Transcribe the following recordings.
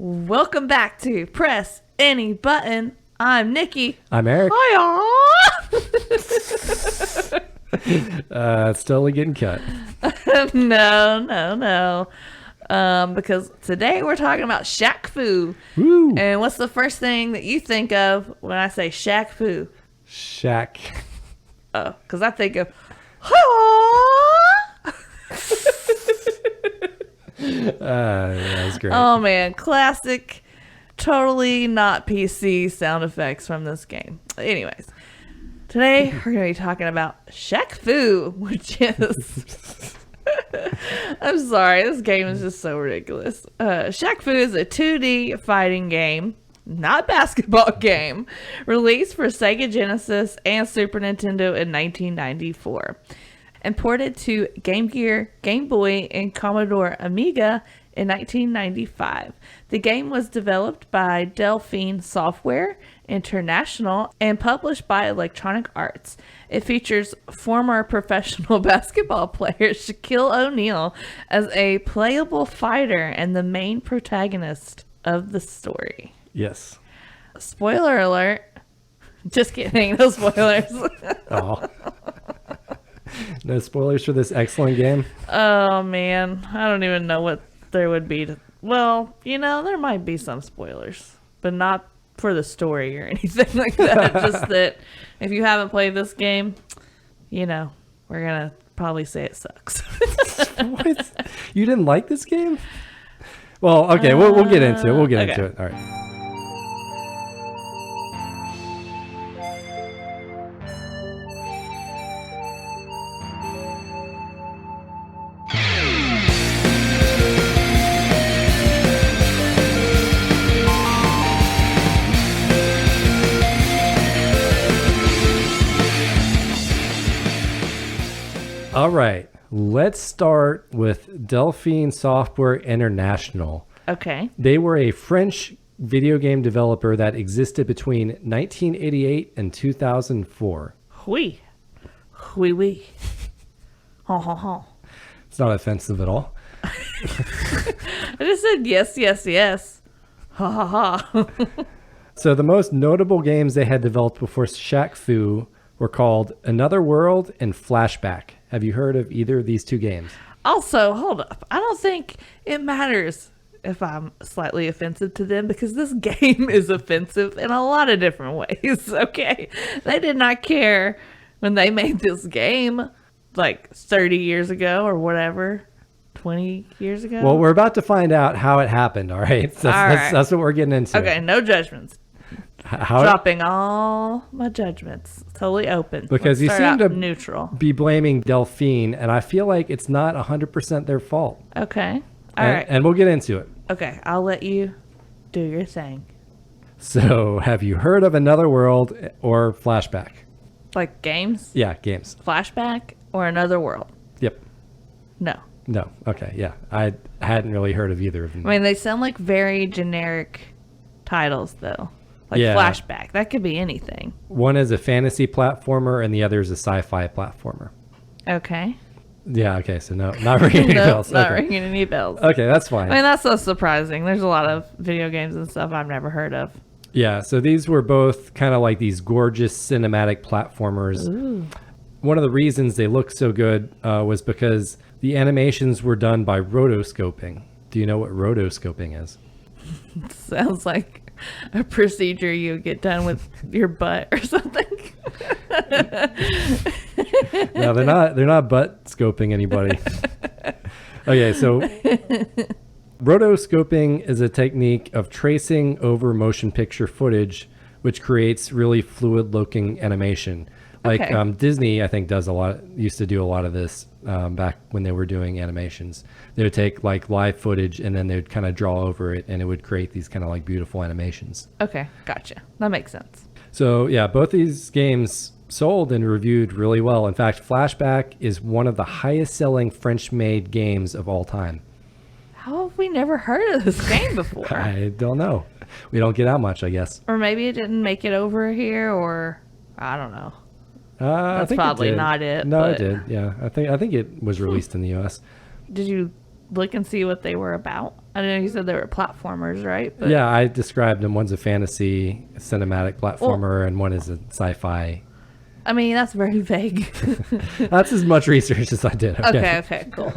Welcome back to Press Any Button. I'm Nicky. I'm Eric. Hiya! It's totally getting cut. No. Because today we're talking about Shaq Fu. Woo! And what's the first thing that you think of when I say Shaq Fu? Shaq. Oh, because I think of Hiya! That was great. Oh man, classic, totally not PC sound effects from this game. Anyways, today we're going to be talking about Shaq Fu, which is... I'm sorry, this game is just so ridiculous. Shaq Fu is a 2D fighting game, not basketball game, released for Sega Genesis and Super Nintendo in 1994. And ported to Game Gear, Game Boy, and Commodore Amiga in 1995. The game was developed by Delphine Software International and published by Electronic Arts. It features former professional basketball player Shaquille O'Neal as a playable fighter and the main protagonist of the story. Yes. Spoiler alert. Just kidding, no spoilers. Oh. No spoilers for this excellent game? Oh man, I don't even know what there would be to... Well, there might be some spoilers, but not for the story or anything like that. Just that if you haven't played this game, we're gonna probably say it sucks. What? You didn't like this game? Well, okay, we'll get into it. We'll get into it. All right. All right, let's start with Delphine Software International. Okay. They were a French video game developer that existed between 1988 and 2004. Oui. Ha ha ha. It's not offensive at all. I just said yes. Ha ha ha. So the most notable games they had developed before Shaq Fu were called Another World and Flashback. Have you heard of either of these two games? Also, hold up. I don't think it matters if I'm slightly offensive to them because this game is offensive in a lot of different ways, okay? They did not care when they made this game like 30 years ago or whatever, 20 years ago. Well, we're about to find out how it happened, all right? That's what we're getting into. Okay, no judgments. Dropping all my judgments. Totally open. Because you seem to neutral. Be blaming Delphine, and I feel like it's not 100% their fault. Okay. All right. And we'll get into it. Okay, I'll let you do your thing. So, have you heard of Another World or Flashback? Like games? Yeah, games. Flashback or Another World? Yep. No. No. Okay, yeah. I hadn't really heard of either of them. I mean, they sound like very generic titles, though. Like Flashback. That could be anything. One is a fantasy platformer, and the other is a sci-fi platformer. Okay. Yeah, okay, so no, not ringing any bells. Not ringing any bells. Okay, that's fine. I mean, that's so surprising. There's a lot of video games and stuff I've never heard of. Yeah, so these were both kind of like these gorgeous cinematic platformers. Ooh. One of the reasons they look so good was because the animations were done by rotoscoping. Do you know what rotoscoping is? Sounds like a procedure you get done with your butt or something. No, they're not butt scoping anybody. Okay, so rotoscoping is a technique of tracing over motion picture footage, which creates really fluid looking animation. Like Disney, I think, used to do a lot of this back when they were doing animations. They would take like live footage and then they would kind of draw over it, and it would create these kind of like beautiful animations. Okay, gotcha. That makes sense. So yeah, both these games sold and reviewed really well. In fact, Flashback is one of the highest selling French-made games of all time. How have we never heard of this game before? I don't know. We don't get out much, I guess. Or maybe it didn't make it over here, or I don't know. I That's think probably it did. not it. No, but... it did. Yeah, I think it was released in the U.S. Did you look and see what they were about? I know you said they were platformers, right? But yeah, I described them. One's a fantasy cinematic platformer, and one is a sci-fi. I mean, that's very vague. That's as much research as I did. Okay, cool.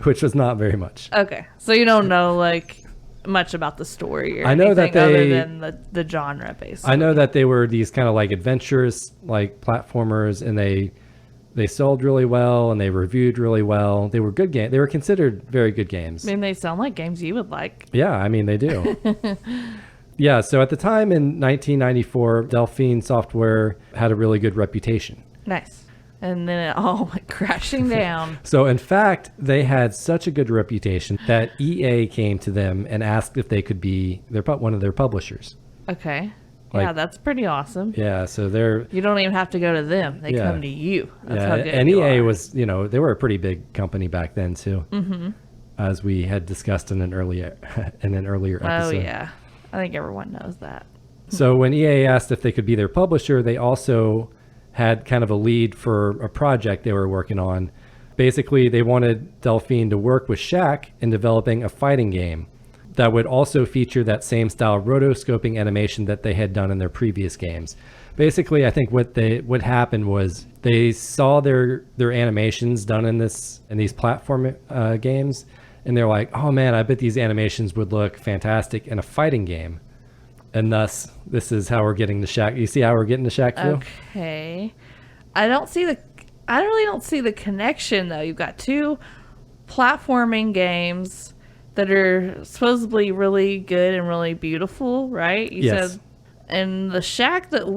Which was not very much. Okay, so you don't know like much about the story or I know that other than the genre, basically. I know that they were these kind of like adventurous like platformers, and they sold really well and they reviewed really well. They were good games. They were considered very good games. I mean, they sound like games you would like. Yeah, I mean, they do. Yeah, so at the time in 1994, Delphine Software had a really good reputation. Nice. And then it all went crashing down. So in fact, they had such a good reputation that EA came to them and asked if they could be one of their publishers. Okay. Yeah, that's pretty awesome. Yeah, so you don't even have to go to them. They come to you. That's how good and you EA are. was, they were a pretty big company back then too. Mm-hmm. As we had discussed in an earlier episode. Oh yeah. I think everyone knows that. So when EA asked if they could be their publisher, they also had kind of a lead for a project they were working on. Basically, they wanted Delphine to work with Shaq in developing a fighting game that would also feature that same style rotoscoping animation that they had done in their previous games. Basically, I think what happened was they saw their animations done in these platform games, and they're like, oh man, I bet these animations would look fantastic in a fighting game. And thus, this is how we're getting the Shaq. You see how we're getting the Shaq Fu? Okay. I really don't see the connection though. You've got two platforming games that are supposedly really good and really beautiful, right? You said, and the Shaq Fu that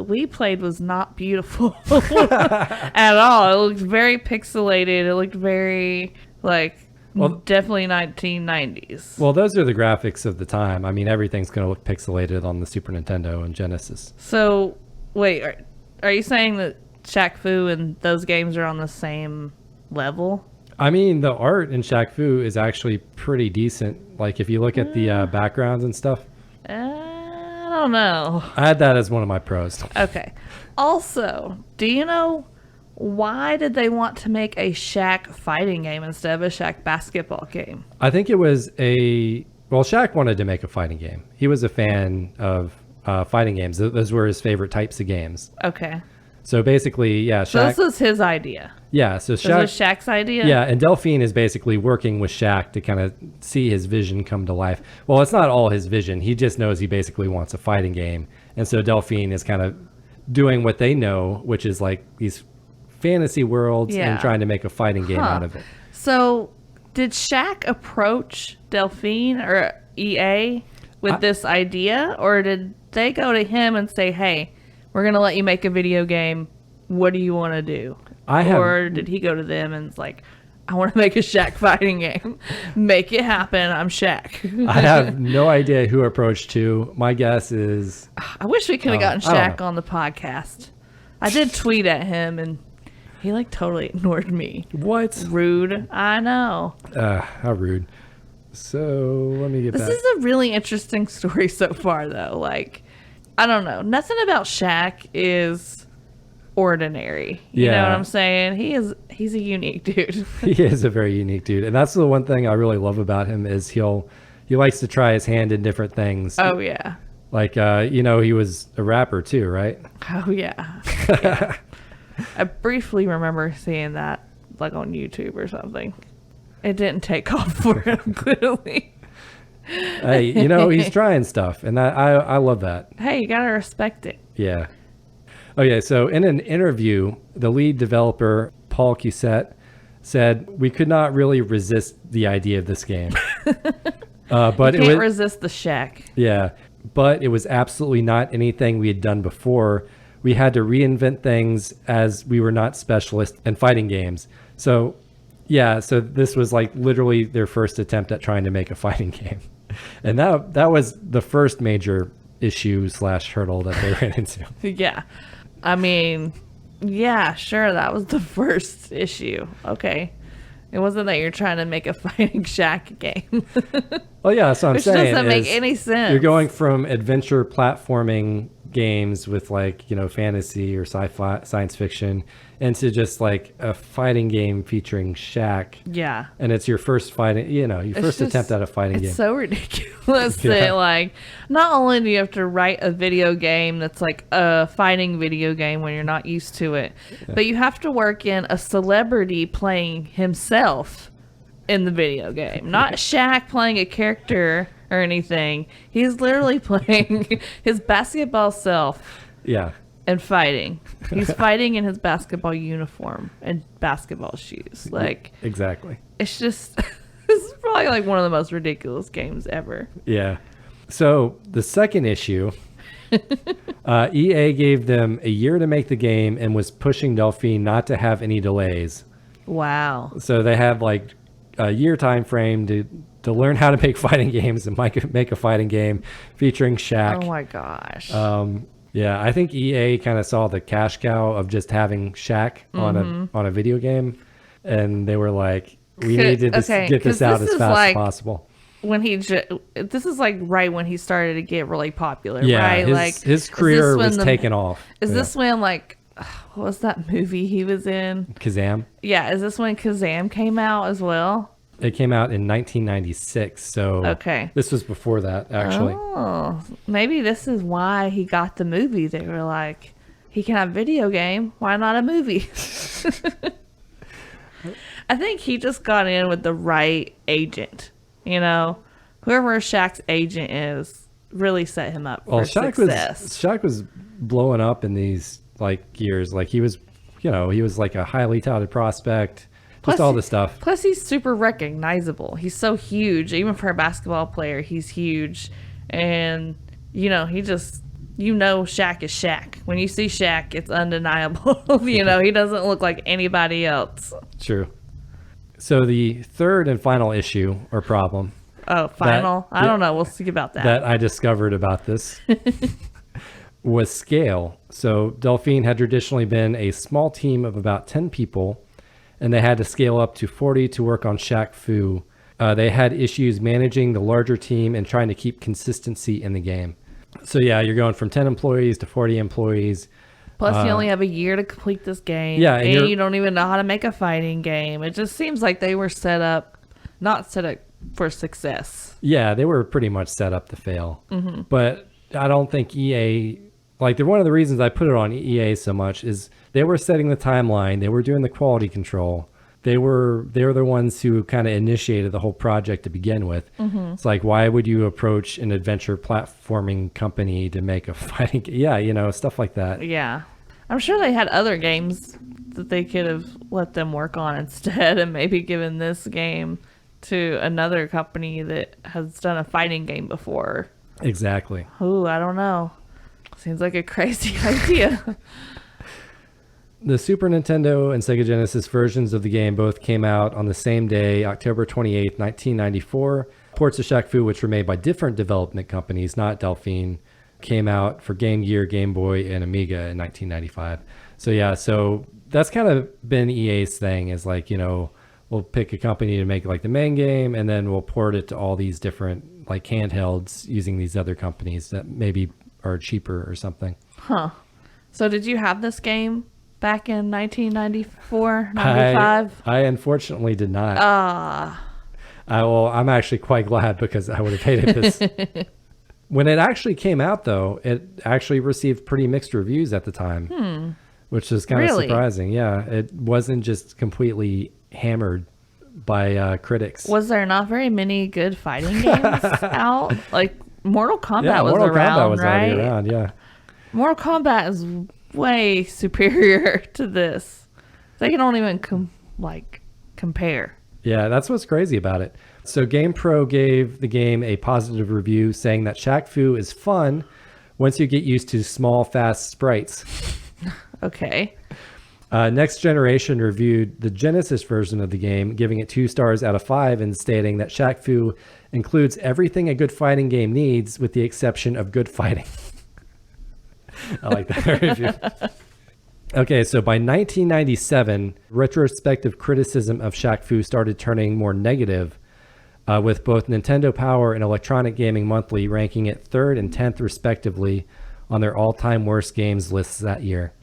we played was not beautiful at all. It looked very pixelated. It looked very definitely 1990s. Well, those are the graphics of the time. I mean, everything's going to look pixelated on the Super Nintendo and Genesis. So, wait, are you saying that Shaq Fu and those games are on the same level? I mean, the art in Shaq Fu is actually pretty decent. Like, if you look at the backgrounds and stuff. I don't know. I had that as one of my pros. Okay. Also, do you know why did they want to make a Shaq fighting game instead of a Shaq basketball game? I think it was Shaq wanted to make a fighting game. He was a fan of fighting games. Those were his favorite types of games. Okay. So basically, Shaq. So this was his idea. Yeah, so This was Shaq's idea? Yeah, and Delphine is basically working with Shaq to kind of see his vision come to life. Well, it's not all his vision. He just knows he basically wants a fighting game. And so Delphine is kind of doing what they know, which is like these fantasy worlds and trying to make a fighting game out of it. So did Shaq approach Delphine or EA with this idea, or did they go to him and say, hey, we're going to let you make a video game. What do you want to do? Or did he go to them and it's like, I want to make a Shaq fighting game. Make it happen. I'm Shaq. I have no idea who approached who. My guess is... I wish we could have gotten Shaq on the podcast. I did tweet at him and he totally ignored me. What? Rude. I know. How rude. So let me get back. This is a really interesting story so far though. I don't know. Nothing about Shaq is ordinary. You know what I'm saying? He's a unique dude. He is a very unique dude. And that's the one thing I really love about him is he likes to try his hand in different things. Oh yeah. He was a rapper too, right? Oh yeah. I briefly remember seeing that on YouTube or something. It didn't take off for him clearly. Hey, he's trying stuff, and I love that. Hey, you gotta respect it. Yeah. Oh yeah. So in an interview, the lead developer Paul Cussett said we could not really resist the idea of this game, but you can't resist the Shaq. Yeah, but it was absolutely not anything we had done before. We had to reinvent things as we were not specialists in fighting games. So, yeah. So this was literally their first attempt at trying to make a fighting game. And that was the first major issue / hurdle that they ran into. Yeah. I mean, yeah, sure. That was the first issue. Okay. It wasn't that you're trying to make a fighting Shaq game. Well, yeah, so I'm saying. Which doesn't make any sense. You're going from adventure platforming games with like, fantasy or sci-fi, science fiction, into just like a fighting game featuring Shaq. Yeah. And it's your first fighting, your first attempt at a fighting game. It's so ridiculous that like, not only do you have to write a video game that's like a fighting video game when you're not used to it, but you have to work in a celebrity playing himself in the video game. Not Shaq playing a character or anything. He's literally playing his basketball self. Yeah. And fighting. He's fighting in his basketball uniform and basketball shoes. Like, exactly. It's just, this is probably like one of the most ridiculous games ever. Yeah. So the second issue, EA gave them a year to make the game and was pushing Delphine not to have any delays. Wow. So they have like a year time frame to learn how to make fighting games and make a fighting game featuring Shaq. Oh my gosh. Yeah, I think EA kind of saw the cash cow of just having Shaq on a video game, and they were like, "We need to get this out as fast as possible." When this is like right when he started to get really popular, yeah, right? His career was taking off. Is this when like what was that movie he was in? Kazam. Yeah, is this when Kazam came out as well? It came out in 1996, so this was before that, actually. Oh, maybe this is why he got the movie. They were like, he can have video game. Why not a movie? I think he just got in with the right agent. Whoever Shaq's agent is really set him up for success. Shaq was blowing up in these like years. Like he was like a highly touted prospect. Just all this stuff. Plus, he's super recognizable. He's so huge. Even for a basketball player, he's huge. And, he just, Shaq is Shaq. When you see Shaq, it's undeniable. He doesn't look like anybody else. True. So the third and final issue or problem. Oh, final? I don't know. We'll see about that. That I discovered about this was scale. So Delphine had traditionally been a small team of about 10 people, and they had to scale up to 40 to work on Shaq Fu. They had issues managing the larger team and trying to keep consistency in the game. So yeah, you're going from 10 employees to 40 employees. Plus, you only have a year to complete this game. Yeah, and you don't even know how to make a fighting game. It just seems like they were not set up for success. Yeah, they were pretty much set up to fail. Mm-hmm. But I don't think EA... one of the reasons I put it on EA so much is they were setting the timeline. They were doing the quality control. They were the ones who kind of initiated the whole project to begin with. Mm-hmm. It's like, why would you approach an adventure platforming company to make a fighting game? Yeah, stuff like that. Yeah. I'm sure they had other games that they could have let them work on instead and maybe given this game to another company that has done a fighting game before. Exactly. Ooh, I don't know. Seems like a crazy idea. The Super Nintendo and Sega Genesis versions of the game both came out on the same day, October 28th, 1994. Ports of Shaq Fu, which were made by different development companies, not Delphine, came out for Game Gear, Game Boy, and Amiga in 1995. So that's kind of been EA's thing, is like, we'll pick a company to make like the main game, and then we'll port it to all these different like handhelds using these other companies that maybe are cheaper or something. Huh. So did you have this game back in 1994, 95? I unfortunately did not. I'm actually quite glad, because I would have hated this. When it actually came out, though, it actually received pretty mixed reviews at the time, which is kind of surprising. Yeah, it wasn't just completely hammered by critics. Was there not very many good fighting games out? Like Mortal Kombat was Mortal around, Kombat was right? already around, yeah. Mortal Kombat is way superior to this. They don't even compare. Yeah, that's what's crazy about it. So GamePro gave the game a positive review, saying that Shaq Fu is fun once you get used to small, fast sprites. Okay. Next Generation reviewed the Genesis version of the game, giving it 2 stars out of 5 and stating that Shaq Fu includes everything a good fighting game needs with the exception of good fighting. I like that review. Okay, so by 1997, retrospective criticism of Shaq Fu started turning more negative, with both Nintendo Power and Electronic Gaming Monthly ranking it 3rd and 10th respectively, on their all-time worst games lists that year.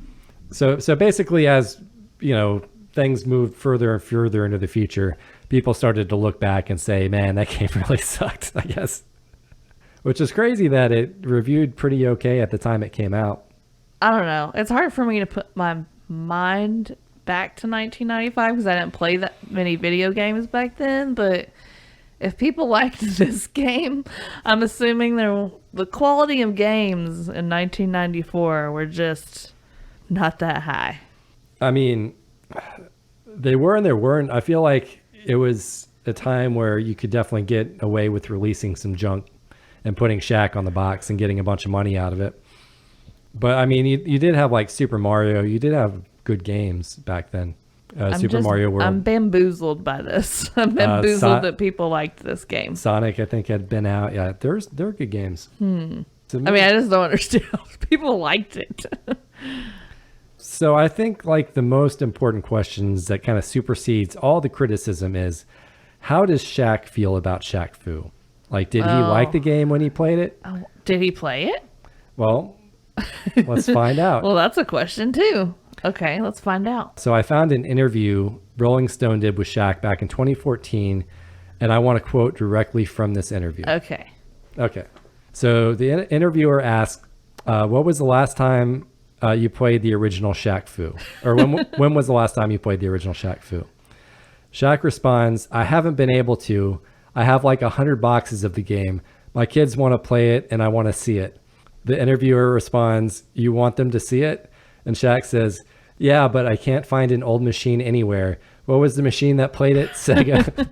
So basically, as you know, things moved further and further into the future, people started to look back and say, man, that game really sucked, I guess. Which is crazy that it reviewed pretty okay at the time it came out. I don't know. It's hard for me to put my mind back to 1995 because I didn't play that many video games back then. But if people liked this game, I'm assuming the quality of games in 1994 were just not that high. I mean, they were and there weren't. I feel like it was a time where you could definitely get away with releasing some junk and putting Shaq on the box and getting a bunch of money out of it. But I mean, you did have like Super Mario. You did have good games back then. Mario World. I'm bamboozled by this. I'm bamboozled that people liked this game. Sonic, I think, had been out. Yeah, they're good games. I mean, I just don't understand how people liked it. So I think like the most important questions that kind of supersedes all the criticism is, how does Shaq feel about Shaq Fu? Like, did he like the game when he played it? Oh, did he play it? Well, let's find out. Well, that's a question too. Okay, let's find out. So I found an interview Rolling Stone did with Shaq back in 2014, and I want to quote directly from this interview. Okay. So the interviewer asked, what was the last time you played the original Shaq Fu? Or when was the last time you played the original Shaq Fu? Shaq responds, I haven't been able to. I have like 100 boxes of the game. My kids want to play it and I want to see it. The interviewer responds, you want them to see it? And Shaq says, yeah, but I can't find an old machine anywhere. What was the machine that played it? Sega.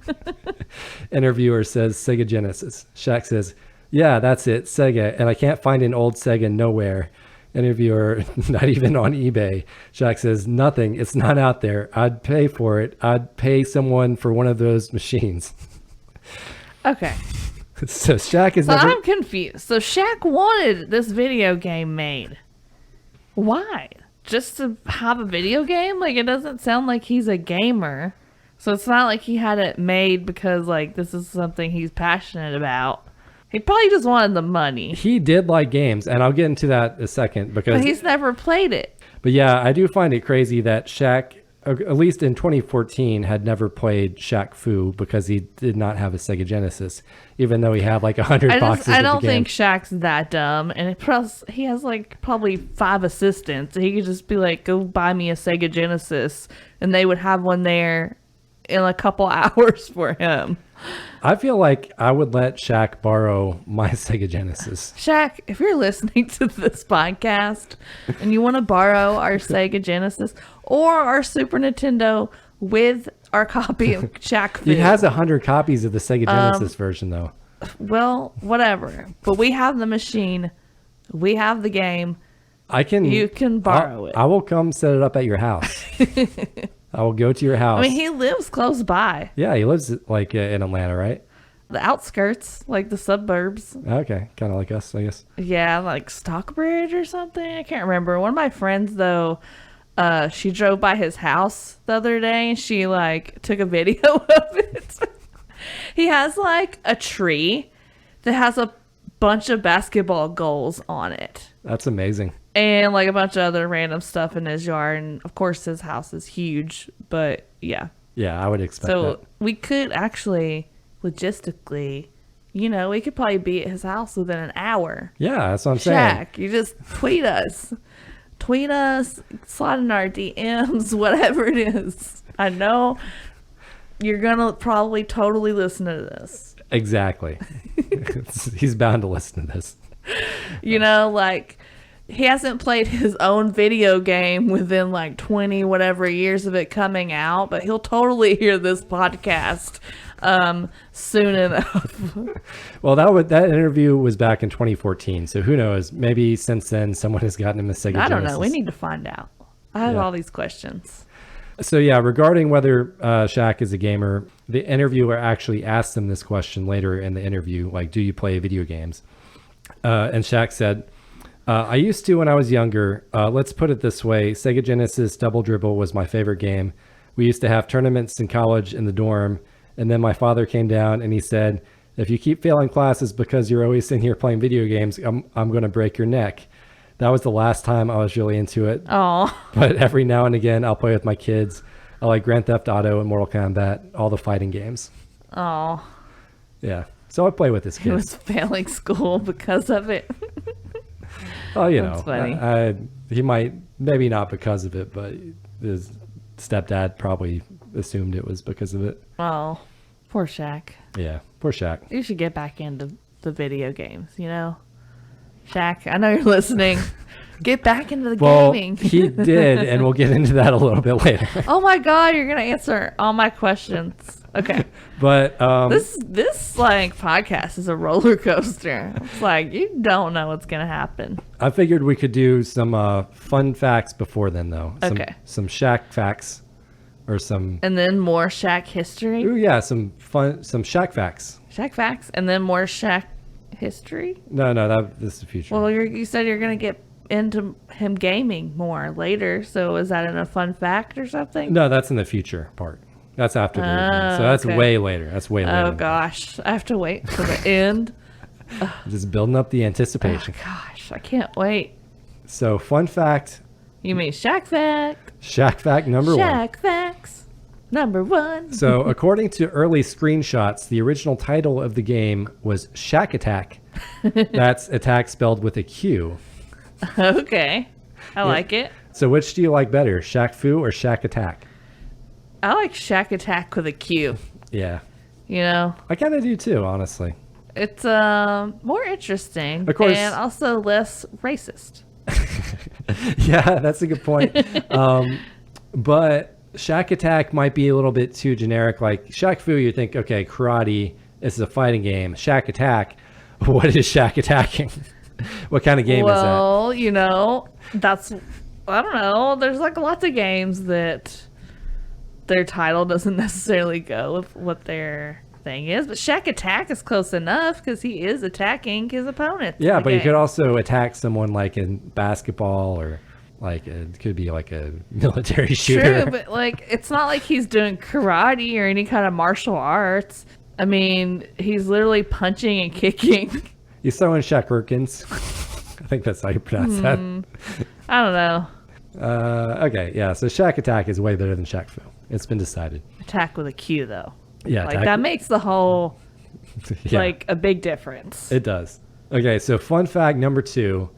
Interviewer says, Sega Genesis. Shaq says, yeah, that's it, Sega. And I can't find an old Sega nowhere. Interviewer, not even on eBay. Shaq says, nothing. It's not out there. I'd pay for it. I'd pay someone for one of those machines. Okay. So Shaq is I'm confused. So Shaq wanted this video game made. Why? Just to have a video game? Like, it doesn't sound like he's a gamer. So it's not like he had it made because, like, this is something he's passionate about. He probably just wanted the money. He did like games, and I'll get into that in a second. But he's never played it. But yeah, I do find it crazy that Shaq, at least in 2014, had never played Shaq Fu because he did not have a Sega Genesis, even though he had like 100 boxes of the game. I don't think Shaq's that dumb. And plus, he has like probably 5 assistants. He could just be like, go buy me a Sega Genesis. And they would have one there in a couple hours for him. I feel like I would let Shaq borrow my Sega Genesis. Shaq, if you're listening to this podcast and you want to borrow our Sega Genesis or our Super Nintendo with our copy of Shaq Fu. He has 100 copies of the Sega Genesis version, though. Well, whatever. But we have the machine. We have the game. You can borrow it. I will come set it up at your house. I will go to your house. I mean, he lives close by. Yeah, he lives like in Atlanta, right? The outskirts, like the suburbs. Okay, kind of like us, I guess. Yeah, like Stockbridge or something. I can't remember. One of my friends, though, she drove by his house the other day and she like took a video of it. He has like a tree that has a bunch of basketball goals on it. That's amazing. And like a bunch of other random stuff in his yard. And of course his house is huge, but yeah. Yeah, I would expect that. So we could actually, logistically, we could probably be at his house within an hour. Yeah, that's what I'm saying. Shaq, you just tweet us. Tweet us, slide in our DMs, whatever it is. I know you're going to probably totally listen to this. Exactly. He's bound to listen to this. Like, he hasn't played his own video game within like 20 whatever years of it coming out, but he'll totally hear this podcast soon enough. Well, that interview was back in 2014, so who knows? Maybe since then someone has gotten him a Sega Genesis. I don't know. We need to find out. I have all these questions. So yeah, regarding whether Shaq is a gamer, the interviewer actually asked him this question later in the interview, like, do you play video games? And Shaq said, I used to when I was younger. Let's put it this way. Sega Genesis Double Dribble was my favorite game. We used to have tournaments in college in the dorm. And then my father came down and he said, if you keep failing classes because you're always sitting here playing video games, I'm going to break your neck. That was the last time I was really into it. Oh. But every now and again, I'll play with my kids. I like Grand Theft Auto and Mortal Kombat, all the fighting games. Oh. Yeah. So I play with his kids. He was failing school because of it. Oh, you That's know, funny. he might, maybe not because of it, but his stepdad probably assumed it was because of it. Oh, poor Shaq. Yeah, poor Shaq. You should get back into the video games, you know? Shaq, I know you're listening. Get back into the gaming. He did, and we'll get into that a little bit later. Oh my God, you're going to answer all my questions. Okay. But this like podcast is a roller coaster. It's like you don't know what's gonna happen. I figured we could do some fun facts before then, though. Okay. Some Shaq facts, or some. And then more Shaq history. Ooh, yeah, some Shaq facts. Shaq facts, and then more Shaq history. No, this is the future. Well, you said you're gonna get into him gaming more later. So is that in a fun fact or something? No, that's in the future part. That's after the review. So that's okay. way later. That's way later. Oh gosh, I have to wait till the end. Just building up the anticipation. Oh, gosh, I can't wait. So fun fact. You mean Shaq fact? Shaq fact number one. Shaq facts number one. So according to early screenshots, the original title of the game was Shaq Attack. That's attack spelled with a Q. Okay, I like it. So which do you like better, Shaq Fu or Shaq Attack? I like Shaq Attack with a Q. Yeah. You know? I kind of do too, honestly. It's more interesting. Of course. And also less racist. Yeah, that's a good point. But Shaq Attack might be a little bit too generic. Like Shaq Fu, you think, okay, karate, this is a fighting game. Shaq Attack, what is Shaq attacking? What kind of game is that? Well, you know, I don't know. There's like lots of games that their title doesn't necessarily go with what their thing is, but Shaq Attack is close enough because he is attacking his opponent. Yeah, but you could also attack someone like in basketball, or like it could be like a military shooter. True, but like it's not like he's doing karate or any kind of martial arts. I mean, he's literally punching and kicking. He's throwing Shaq-Rurkins. I think that's how you pronounce that. I don't know. Okay, yeah. So Shaq Attack is way better than Shaq Fu. It's been decided. Attack with a Q, though. Yeah, like that makes the whole yeah, like a big difference. it does. Okay, so fun fact number 2.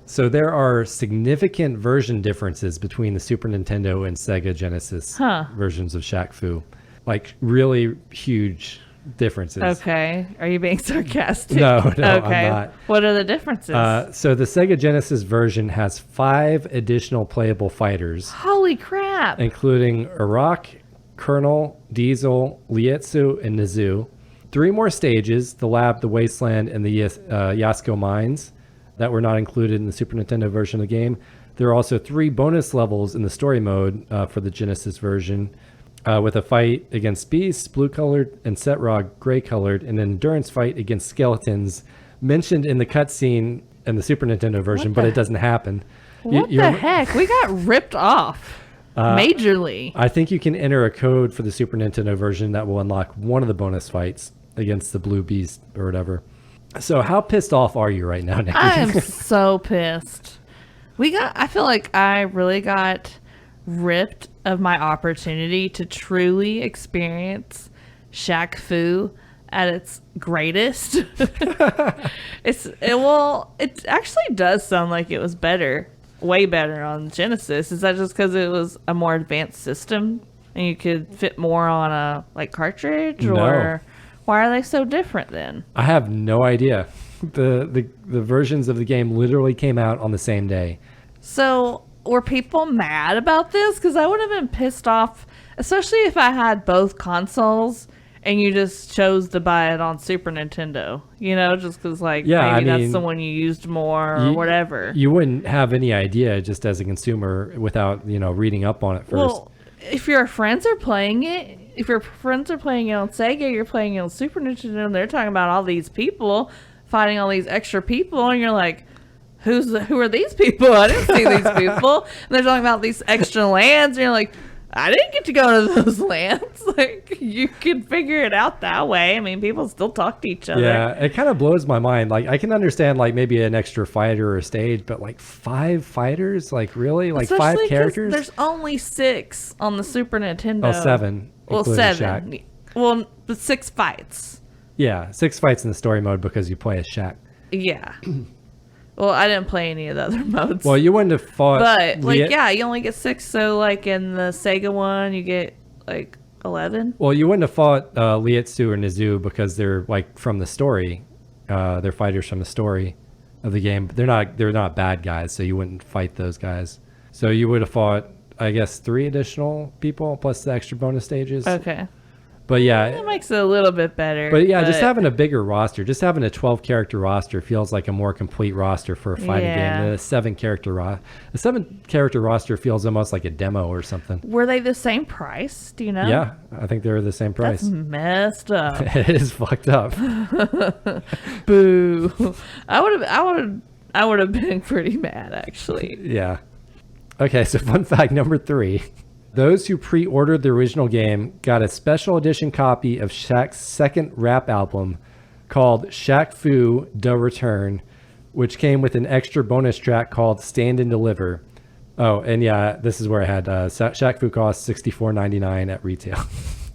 So there are significant version differences between the Super Nintendo and Sega Genesis versions of Shaq Fu. Like really huge differences. Okay. Are you being sarcastic? No, okay. I'm not. What are the differences? So the Sega Genesis version has 5 additional playable fighters, Holy crap. including Iraq, Colonel, Diesel, Lietsu, and Nizu. 3 more stages, the Lab, the Wasteland, and the Yasko Mines, that were not included in the Super Nintendo version of the game. There are also 3 bonus levels in the story mode for the Genesis version, with a fight against beasts, blue-colored, and Setrog, gray-colored, and an endurance fight against skeletons, mentioned in the cutscene in the Super Nintendo version, but it doesn't happen. What the heck? We got ripped off. Majorly. I think you can enter a code for the Super Nintendo version that will unlock one of the bonus fights against the blue beast or whatever. So how pissed off are you right now, Nicky? I am so pissed. I feel like I really got ripped of my opportunity to truly experience Shaq Fu at its greatest. It actually does sound like it was better, way better on Genesis. Is that just because it was a more advanced system and you could fit more on a cartridge, or why are they so different then? I have no idea. The versions of the game literally came out on the same day. So were people mad about this? Because I would have been pissed off, especially if I had both consoles and you just chose to buy it on Super Nintendo. You know, just because maybe that's the one you used more or whatever. You wouldn't have any idea just as a consumer without reading up on it first. Well, if your friends are playing it, on Sega, you're playing it on Super Nintendo, and they're talking about all these people fighting all these extra people, and you're like, who are these people? I didn't see these people. And they're talking about these extra lands, and you're like, I didn't get to go to those lands. Like, you could figure it out that way. I mean, people still talk to each other. Yeah, it kind of blows my mind. Like, I can understand, like, maybe an extra fighter or stage, but, like, 5 fighters? Like, really? Like, Especially 5 characters? There's only 6 on the Super Nintendo. Oh, 7. Well, 7. Shaq. Well, but 6 fights. Yeah, 6 fights in the story mode because you play as Shaq. Yeah. Well, I didn't play any of the other modes. Well, you wouldn't have fought... But, like, yeah, you only get 6. So, like, in the Sega one, you get, like, 11. Well, you wouldn't have fought Lietsu or Nizu because they're, like, from the story. They're fighters from the story of the game. But they're not bad guys, so you wouldn't fight those guys. So you would have fought, I guess, 3 additional people plus the extra bonus stages. Okay. But yeah, It makes it a little bit better. But yeah, just having a bigger roster, just having a 12-character roster feels like a more complete roster for a fighting game than a 7-character roster. A 7-character roster feels almost like a demo or something. Were they the same price? Do you know? Yeah, I think they're the same price. That's messed up. It is fucked up. Boo. I would have been pretty mad, actually. Yeah. Okay, so fun fact number 3. Those who pre-ordered the original game got a special edition copy of Shaq's second rap album called Shaq Fu Da Return, which came with an extra bonus track called Stand and Deliver. Oh, and yeah, this is where I had Shaq Fu cost $64.99 at retail.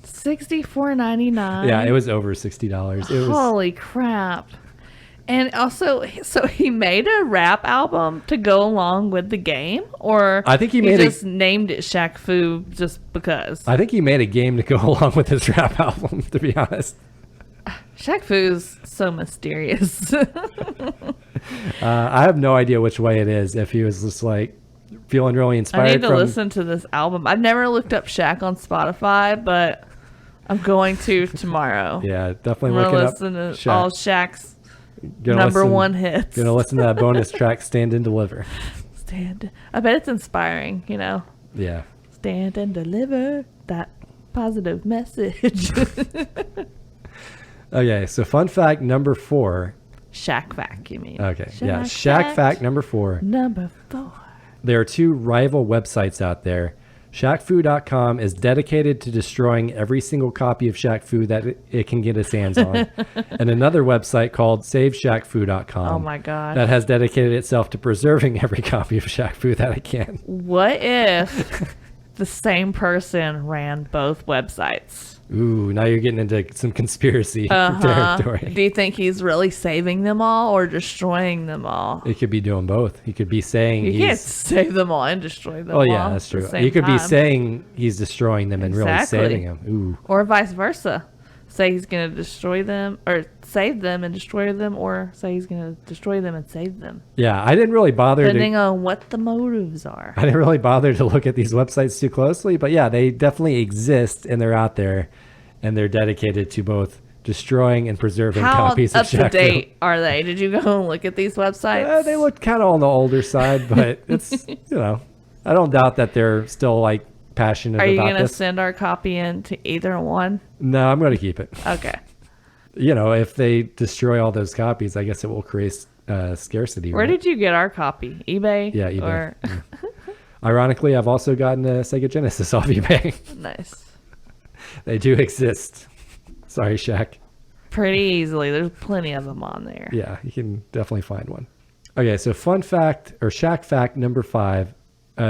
$64.99. Yeah, it was over $60. It was, holy crap. And also, so he made a rap album to go along with the game, or I think he just named it Shaq Fu just because. I think he made a game to go along with his rap album, to be honest. Shaq Fu's so mysterious. I have no idea which way it is. If he was just like feeling really inspired. I need to listen to this album. I've never looked up Shaq on Spotify, but I'm going to tomorrow. Yeah, definitely I'm looking up listen to Shaq. all Shaq's number 1 hits. Gonna listen to that bonus track, Stand and Deliver. I bet it's inspiring, you know. Yeah. Stand and deliver that positive message. Okay, so fun fact number 4. Shaq fact, you mean? Okay, yeah, Shaq fact number 4. Number 4. There are 2 rival websites out there. ShaqFu.com is dedicated to destroying every single copy of Shaq Fu that it can get its hands on. And another website called SaveShaqFu.com. Oh my god. That has dedicated itself to preserving every copy of Shaq Fu that it can. What if the same person ran both websites? Ooh, now you're getting into some conspiracy territory. Do you think he's really saving them all or destroying them all? It could be doing both. He could be saying you can't save them all and destroy them all. Oh yeah, that's true. He could be saying he's destroying them and really saving them. Ooh. Or vice versa. Say he's going to destroy them or save them and destroy them, or say he's going to destroy them and save them. Yeah, I didn't really bother depending on what the motives are. I didn't really bother to look at these websites too closely, but yeah, they definitely exist and they're out there, and they're dedicated to both destroying and preserving copies of Shaq Fu. How up to date are they? Did you go and look at these websites? They look kind of on the older side, but it's, you know, I don't doubt that they're still like passionate about this. Are you going to send our copy in to either one? No, I'm going to keep it. Okay. You know, if they destroy all those copies, I guess it will create scarcity. Where right? did you get our copy? eBay? Yeah, eBay. Or... Yeah. Ironically, I've also gotten a Sega Genesis off eBay. Nice. They do exist. Sorry, Shaq. Pretty easily. There's plenty of them on there. Yeah, you can definitely find one. Okay, so fun fact, or Shaq fact number 5.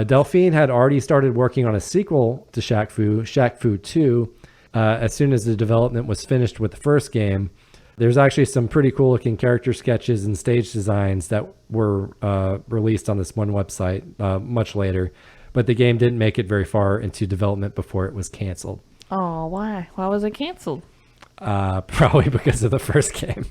Delphine had already started working on a sequel to Shaq Fu 2, as soon as the development was finished with the first game. There's actually some pretty cool looking character sketches and stage designs that were released on this one website much later, but the game didn't make it very far into development before it was canceled. Oh, why? Why was it canceled? Probably because of the first game.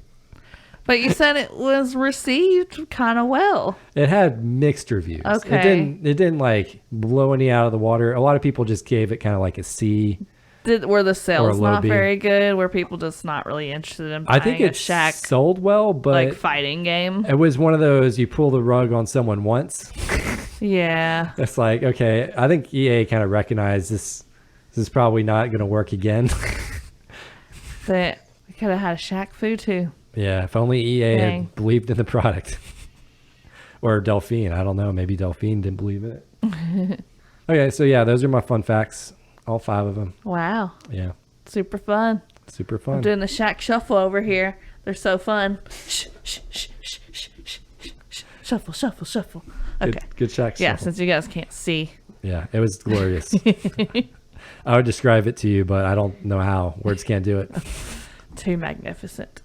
But you said it was received kind of well. It had mixed reviews. Okay. It didn't like blow any out of the water. A lot of people just gave it kind of like a C. Were the sales not B. very good? Were people just not really interested in buying I think it Shaq sold well, but like fighting game? It was one of those you pull the rug on someone once. Yeah. It's like, okay, I think EA kind of recognized this is probably not going to work again. But we could have had a Shaq Fu too. Yeah, if only EA Dang. had believed in the product. Or Delphine, I don't know. Maybe Delphine didn't believe in it. Okay, so yeah, those are my fun facts. All 5 of them. Wow. Yeah. Super fun. Super fun. I'm doing the Shaq Shuffle over here. They're so fun. Shh, shh, shh, shh, shh, shh, shh, shh. Shuffle, shuffle, shuffle. Okay. Good Shaq Yeah, Shuffle. since you guys can't see. Yeah, it was glorious. I would describe it to you, but I don't know how. Words can't do it. Too magnificent.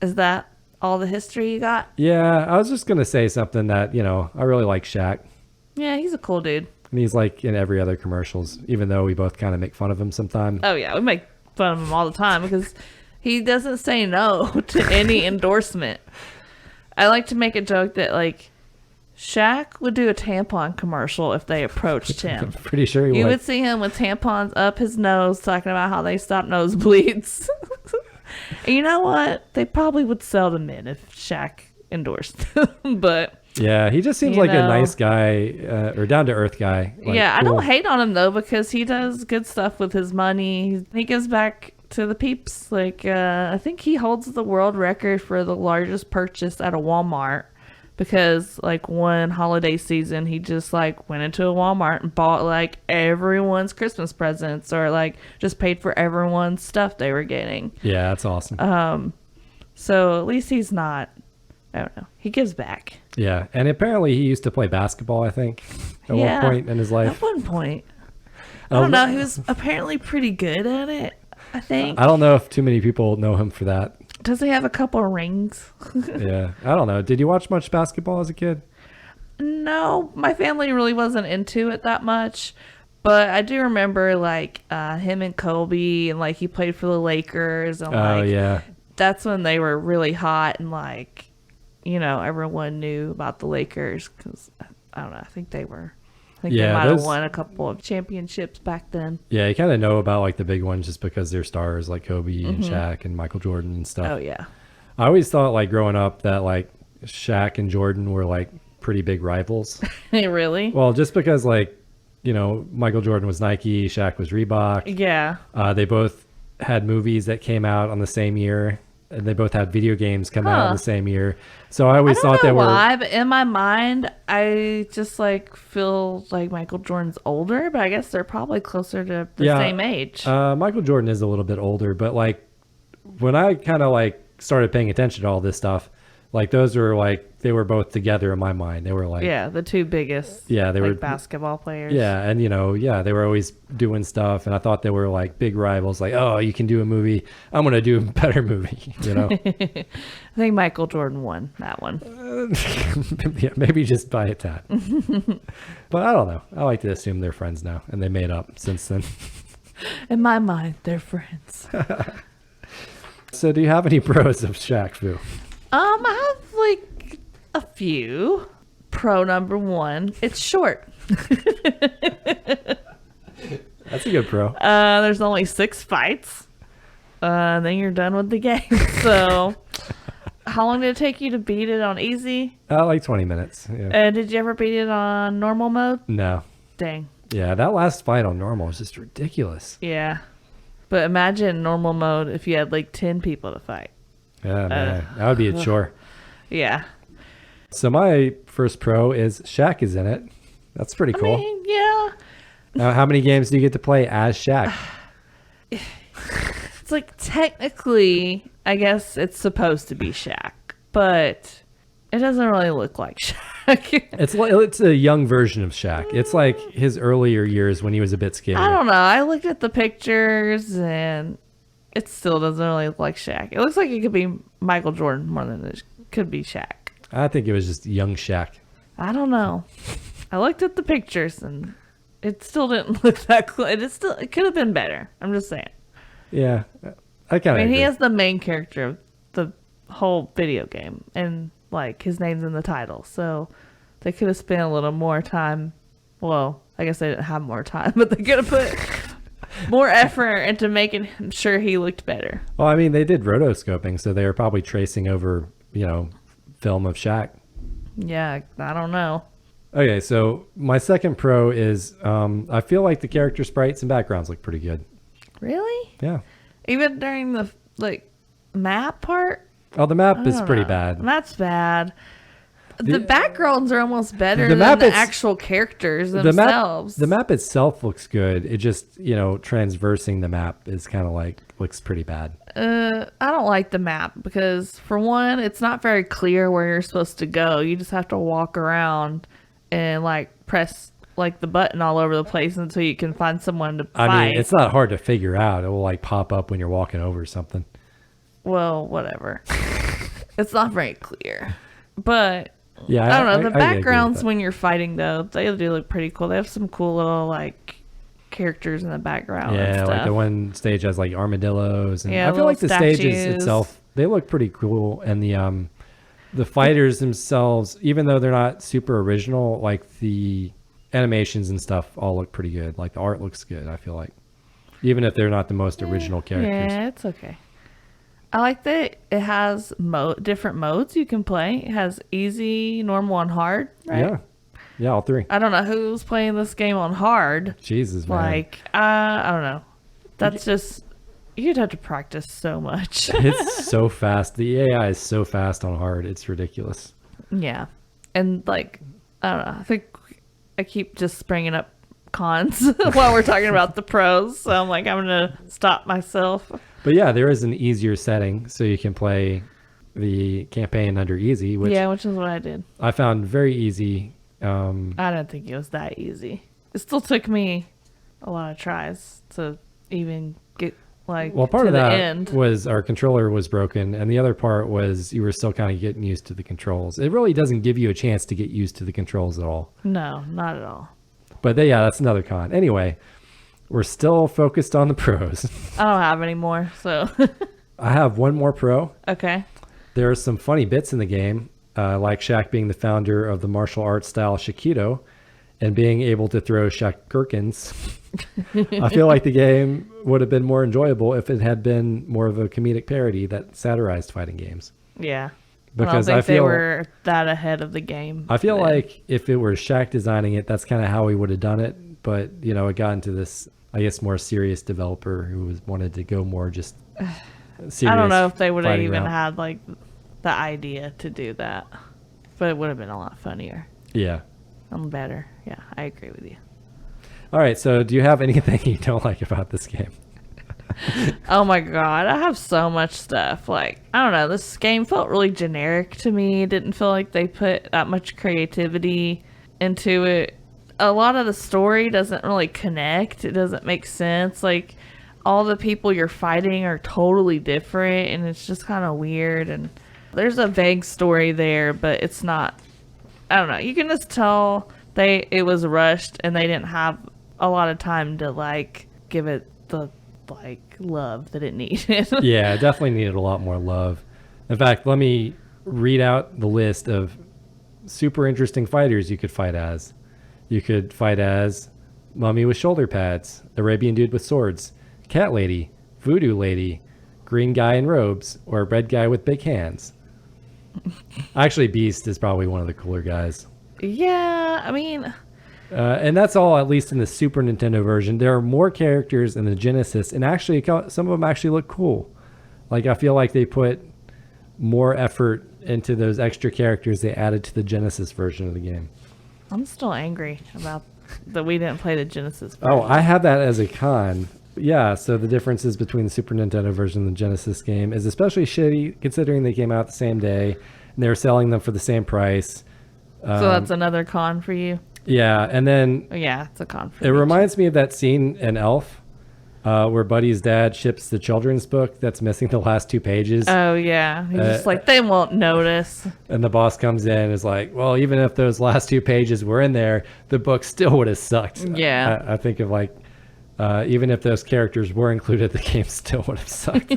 Is that all the history you got? Yeah, I was just going to say something that, I really like Shaq. Yeah, he's a cool dude. And he's like in every other commercials, even though we both kind of make fun of him sometimes. Oh, yeah, we make fun of him all the time because he doesn't say no to any endorsement. I like to make a joke that, like, Shaq would do a tampon commercial if they approached him. I'm pretty sure he You would. would see him with tampons up his nose talking about how they stop nosebleeds. And you know what? They probably would sell them in if Shaq endorsed them. But yeah, he just seems like a nice guy or down-to-earth guy. Like, yeah, cool. I don't hate on him, though, because he does good stuff with his money. He gives back to the peeps. Like, I think he holds the world record for the largest purchase at a Walmart. Because, like, one holiday season, he just, like, went into a Walmart and bought, like, everyone's Christmas presents or, like, just paid for everyone's stuff they were getting. Yeah, that's awesome. So at least he's not, I don't know, he gives back. Yeah, and apparently he used to play basketball, I think, at one point in his life. At one point. I don't know, he was apparently pretty good at it, I think. I don't know if too many people know him for that. Does he have a couple of rings? Yeah, I don't know. Did you watch much basketball as a kid? No, my family really wasn't into it that much. But I do remember, like, him and Kobe, and, like, he played for the Lakers. And, like, yeah. That's when they were really hot, and, like, everyone knew about the Lakers. Because, I don't know, I think they might have won a couple of championships back then. Yeah, you kind of know about, like, the big ones just because they're stars, like Kobe and Shaq and Michael Jordan and stuff. Oh, yeah. I always thought, like, growing up that, like, Shaq and Jordan were, like, pretty big rivals. Really? Well, just because, like, Michael Jordan was Nike, Shaq was Reebok. Yeah. They both had movies that came out on the same year. And they both had video games come out in the same year. So I always thought they were. Why, but in my mind, I just like feel like Michael Jordan's older, but I guess they're probably closer to the same age. Michael Jordan is a little bit older, but like when I kind of like started paying attention to all this stuff, like those were like they were both together in my mind. They were like the two biggest they were basketball players. Yeah, and they were always doing stuff, and I thought they were like big rivals. Like, oh, you can do a movie, I'm gonna do a better movie. I think Michael Jordan won that one. Yeah, maybe just by a tad. But I don't know. I like to assume they're friends now, and they made up since then. In my mind, they're friends. So, do you have any pros of Shaq Fu? I have like a few. Pro number 1, it's short. That's a good pro. There's only 6 fights. Then you're done with the game. So, how long did it take you to beat it on easy? Like 20 minutes. Yeah. Did you ever beat it on normal mode? No. Dang. Yeah, that last fight on normal was just ridiculous. Yeah. But imagine normal mode if you had like 10 people to fight. Yeah, man. That would be a chore. Yeah. So my first pro is Shaq is in it. That's pretty cool. I mean, yeah. Now, how many games do you get to play as Shaq? It's like technically, I guess it's supposed to be Shaq, but it doesn't really look like Shaq. It's a young version of Shaq. It's like his earlier years when he was a bit skinnier. I don't know. I looked at the pictures and it still doesn't really look like Shaq. It looks like it could be Michael Jordan more than it could be Shaq. I think it was just young Shaq. I don't know. I looked at the pictures and it still didn't look that cool. It could have been better. I'm just saying. Yeah, I kind of. I mean, he is the main character of the whole video game, and like his name's in the title, so they could have spent a little more time. Well, I guess they didn't have more time, but they could have put more effort into making sure he looked better. Well, I mean, they did rotoscoping, so they were probably tracing over, film of Shaq. Yeah, I don't know. Okay, so my second pro is I feel like the character sprites and backgrounds look pretty good. Really? Yeah. Even during the map part? Oh, the map is pretty bad. That's bad. The backgrounds are almost better the than map the it's- actual characters themselves. The map itself looks good. It just, transversing the map is kind of looks pretty bad. I don't like the map because, for one, it's not very clear where you're supposed to go. You just have to walk around and press the button all over the place until you can find someone to fight. I mean, it's not hard to figure out. It will pop up when you're walking over something. Well, whatever. It's not very clear, but yeah, I don't know. The I agree with backgrounds that. when you're fighting, though, they do look pretty cool. They have some cool little characters in the background. And Yeah, stuff. the one stage has armadillos, and Yeah, I feel like the little stages statues. itself, they look pretty cool, and the fighters themselves, even though they're not super original, the animations and stuff all look pretty good. The art looks good, I feel like, even if they're not the most original characters. Yeah, it's okay. I like that it has different modes you can play. It has easy, normal, and hard, right? Yeah, all three. I don't know who's playing this game on hard. Jesus, man. I don't know. That's just, you'd have to practice so much. It's so fast. The AI is so fast on hard. It's ridiculous. Yeah. And I don't know. I think I keep just bringing up cons while we're talking about the pros. So I'm I'm going to stop myself. But yeah, there is an easier setting, so you can play the campaign under easy, which which is what I did. I found very easy. I don't think it was that easy. It still took me a lot of tries to even get Well, part to of the that end. was our controller was broken, and the other part was you were still kind of getting used to the controls. It really doesn't give you a chance to get used to the controls at all. No, not at all. But yeah, that's another con. Anyway, we're still focused on the pros. I don't have any more, so. I have one more pro. Okay. There are some funny bits in the game, like Shaq being the founder of the martial arts style Shaquille and being able to throw Shaq gherkins. I feel like the game would have been more enjoyable if it had been more of a comedic parody that satirized fighting games. Yeah. Because I don't think they feel were that ahead of the game. I feel then. like if it were Shaq designing it, that's kind of how he would have done it. But it got into this, I guess, more serious developer who wanted to go more just serious. I don't know if they would have fighting even route. had the idea to do that, but it would have been a lot funnier Yeah. and better. Yeah, I agree with you. All right. So, do you have anything you don't like about this game? Oh my god, I have so much stuff. I don't know, this game felt really generic to me. It didn't feel like they put that much creativity into it. A lot of the story doesn't really connect. It doesn't make sense. All the people you're fighting are totally different, and it's just kind of weird. And there's a vague story there, but it's not. I don't know. You can just tell it was rushed, and they didn't have a lot of time to give it the love that it needed. Yeah, it definitely needed a lot more love. In fact, let me read out the list of super interesting fighters you could fight as. You could fight as Mummy with shoulder pads, Arabian dude with swords, Cat lady, Voodoo lady, Green guy in robes, or Red guy with big hands. Actually, Beast is probably one of the cooler guys. Yeah, I mean, And that's all, at least in the Super Nintendo version. There are more characters in the Genesis, and actually, some of them actually look cool. I feel like they put more effort into those extra characters they added to the Genesis version of the game. I'm still angry about that we didn't play the Genesis version. Oh, I have that as a con. Yeah, so the differences between the Super Nintendo version and the Genesis game is especially shitty, considering they came out the same day, and they were selling them for the same price. So that's another con for you? Yeah, and then Yeah, it's a con for it me. reminds me of that scene in Elf where Buddy's dad ships the children's book that's missing the last 2 pages. Oh, yeah. He's just they won't notice. And the boss comes in and is like, well, even if those last 2 pages were in there, the book still would have sucked. Yeah. I think of even if those characters were included, the game still would have sucked.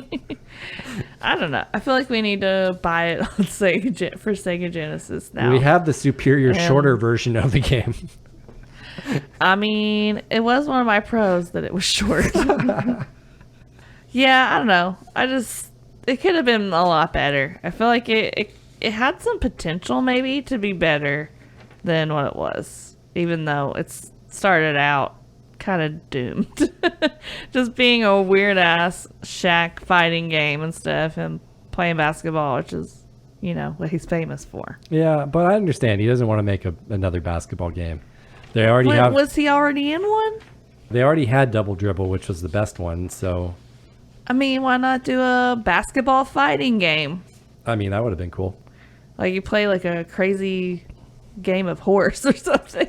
I don't know. I feel like we need to buy it on Sega for Sega Genesis now. We have the superior, And- shorter version of the game. I mean, it was one of my pros that it was short. Yeah, I don't know. It could have been a lot better. I feel like it had some potential maybe to be better than what it was, even though it started out kind of doomed. Just being a weird ass Shaq fighting game and stuff and playing basketball, which is what he's famous for. Yeah, but I understand he doesn't want to make another basketball game. They already Was he already in one? They already had Double Dribble, which was the best one. So, I mean, why not do a basketball fighting game? I mean, that would have been cool. Like you play like a crazy game of horse or something.